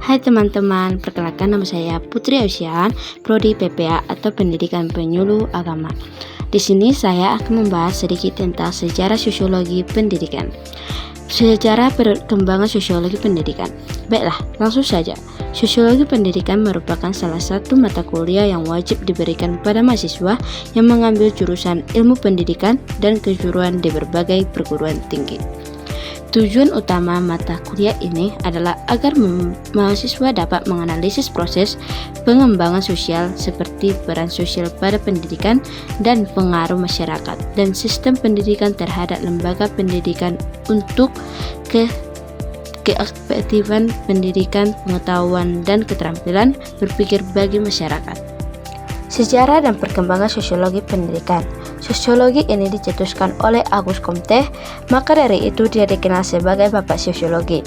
Hai teman-teman, perkenalkan nama saya Putri Ausian, Prodi PPA atau Pendidikan Penyuluh Agama. Di sini saya akan membahas sedikit tentang sejarah sosiologi pendidikan. Sejarah perkembangan sosiologi pendidikan. Baiklah, langsung saja. Sosiologi pendidikan merupakan salah satu mata kuliah yang wajib diberikan pada mahasiswa yang mengambil jurusan ilmu pendidikan dan kejuruan di berbagai perguruan tinggi. Tujuan utama mata kuliah ini adalah agar mahasiswa dapat menganalisis proses pengembangan sosial seperti peran sosial pada pendidikan dan pengaruh masyarakat dan sistem pendidikan terhadap lembaga pendidikan untuk keefektifan pendidikan, pengetahuan, dan keterampilan berpikir bagi masyarakat. Sejarah dan perkembangan sosiologi pendidikan. Sosiologi ini dicetuskan oleh Auguste Comte, maka dari itu dia dikenal sebagai Bapak Sosiologi.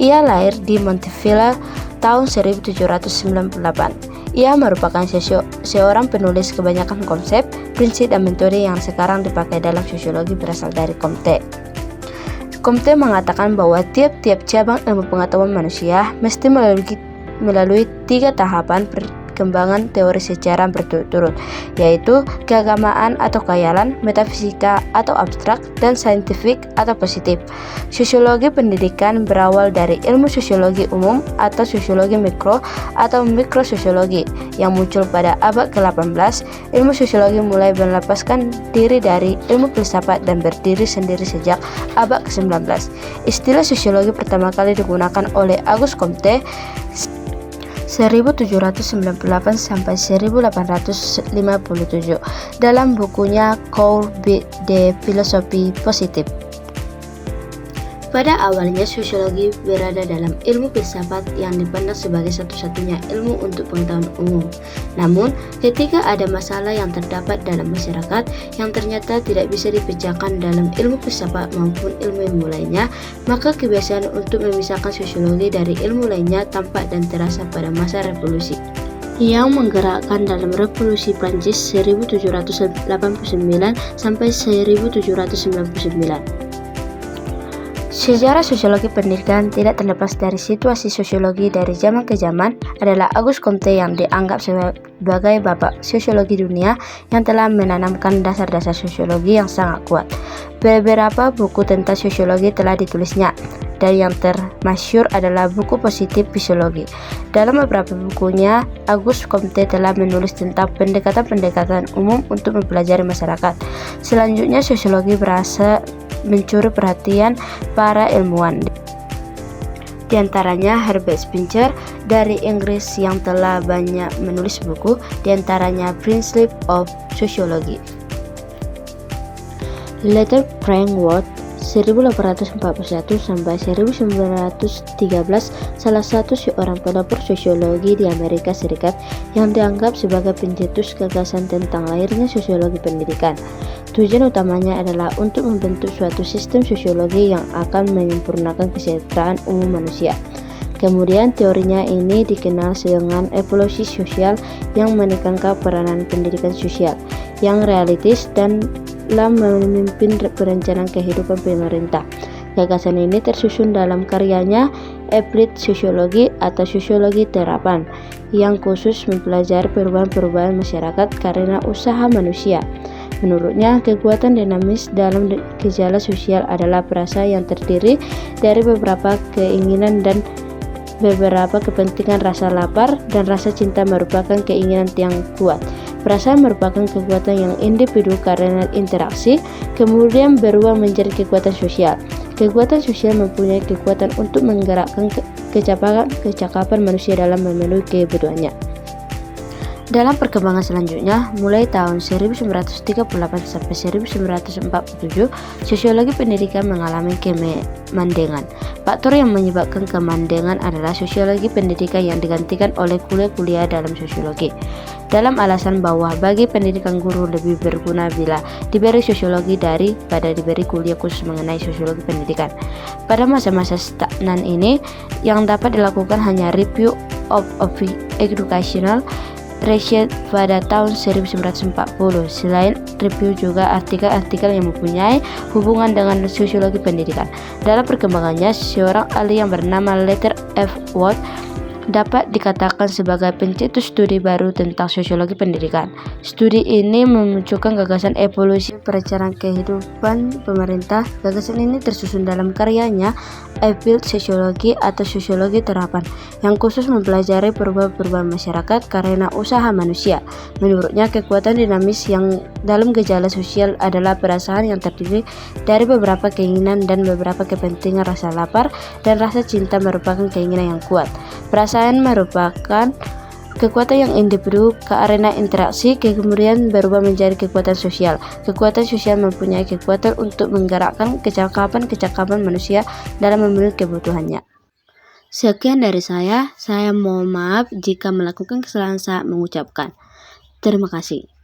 Ia lahir di Montevideo tahun 1798. Ia merupakan seorang penulis kebanyakan konsep, prinsip, dan metode yang sekarang dipakai dalam sosiologi berasal dari Comte. Comte mengatakan bahwa tiap-tiap cabang ilmu pengetahuan manusia mesti melalui 3 tahapan perkembangan teori secara berturut-turut, yaitu keagamaan atau khayalan, metafisika atau abstrak, dan saintifik atau positif. Sosiologi pendidikan berawal dari ilmu sosiologi umum atau sosiologi mikro atau mikrososiologi yang muncul pada abad ke-18. Ilmu sosiologi mulai melepaskan diri dari ilmu filsafat dan berdiri sendiri sejak abad ke-19. Istilah sosiologi pertama kali digunakan oleh Auguste Comte 1798 sampai 1857 dalam bukunya Cours de philosophie positive. Pada awalnya sosiologi berada dalam ilmu filsafat yang dipandang sebagai satu-satunya ilmu untuk pengetahuan umum. Namun, ketika ada masalah yang terdapat dalam masyarakat yang ternyata tidak bisa dipecahkan dalam ilmu filsafat maupun ilmu lainnya, maka kebiasaan untuk memisahkan sosiologi dari ilmu lainnya tampak dan terasa pada masa revolusi yang menggerakkan dalam revolusi Prancis 1789 sampai 1799. Sejarah sosiologi pendidikan tidak terlepas dari situasi sosiologi dari zaman ke zaman adalah Auguste Comte yang dianggap sebagai bapak sosiologi dunia yang telah menanamkan dasar-dasar sosiologi yang sangat kuat. Beberapa buku tentang sosiologi telah ditulisnya, dan yang termasyhur adalah buku Positif Psikologi. Dalam beberapa bukunya, Auguste Comte telah menulis tentang pendekatan-pendekatan umum untuk mempelajari masyarakat. Selanjutnya, sosiologi berasa mencuri perhatian para ilmuwan, di antaranya Herbert Spencer dari Inggris yang telah banyak menulis buku, di antaranya Principles of Sociology. Later Frank Ward 1841 sampai 1913, salah satu seorang pelopor sosiologi di Amerika Serikat yang dianggap sebagai pencetus gagasan tentang lahirnya sosiologi pendidikan. Tujuan utamanya adalah untuk membentuk suatu sistem sosiologi yang akan menyempurnakan kesejahteraan umum manusia. Kemudian teorinya ini dikenal dengan evolusi sosial yang menekankan peranan pendidikan sosial yang realistis dan dalam memimpin perencanaan kehidupan pemerintah. Gagasan ini tersusun dalam karyanya Applied Sociology atau Sosiologi Terapan yang khusus mempelajari perubahan-perubahan masyarakat karena usaha manusia. Menurutnya, kekuatan dinamis dalam gejala sosial adalah perasa yang terdiri dari beberapa keinginan dan beberapa kepentingan. Rasa lapar dan rasa cinta merupakan keinginan yang kuat. Perasaan merupakan kekuatan yang individu karena interaksi, kemudian berubah menjadi kekuatan sosial. Kekuatan sosial mempunyai kekuatan untuk menggerakkan kecakapan manusia dalam memenuhi kebutuhannya. Dalam perkembangan selanjutnya, mulai tahun 1938 sampai 1947, sosiologi pendidikan mengalami kemandengan. Faktor yang menyebabkan kemandengan adalah sosiologi pendidikan yang digantikan oleh kuliah-kuliah dalam sosiologi. Dalam alasan bahwa bagi pendidikan guru lebih berguna bila diberi sosiologi daripada diberi kuliah khusus mengenai sosiologi pendidikan. Pada masa-masa stagnan ini, yang dapat dilakukan hanya review of educational research pada tahun 1940. Selain review juga artikel-artikel yang mempunyai hubungan dengan sosiologi pendidikan. Dalam perkembangannya, seorang ahli yang bernama Letter F. Ward dapat dikatakan sebagai pencetus studi baru tentang sosiologi pendidikan. Studi ini memunculkan gagasan evolusi perencanaan kehidupan pemerintah. Gagasan ini tersusun dalam karyanya Applied Sociology atau Sosiologi Terapan, yang khusus mempelajari perubahan-perubahan masyarakat karena usaha manusia. Menurutnya, kekuatan dinamis yang dalam gejala sosial adalah perasaan yang terdiri dari beberapa keinginan dan beberapa kepentingan. Rasa lapar dan rasa cinta merupakan keinginan yang kuat. Perasaan merupakan kekuatan yang individu ke arena interaksi, kemudian berubah menjadi kekuatan sosial. Kekuatan sosial mempunyai kekuatan untuk menggerakkan kecakapan manusia dalam memenuhi kebutuhannya. Sekian dari saya mohon maaf jika melakukan kesalahan saat mengucapkan. Terima kasih.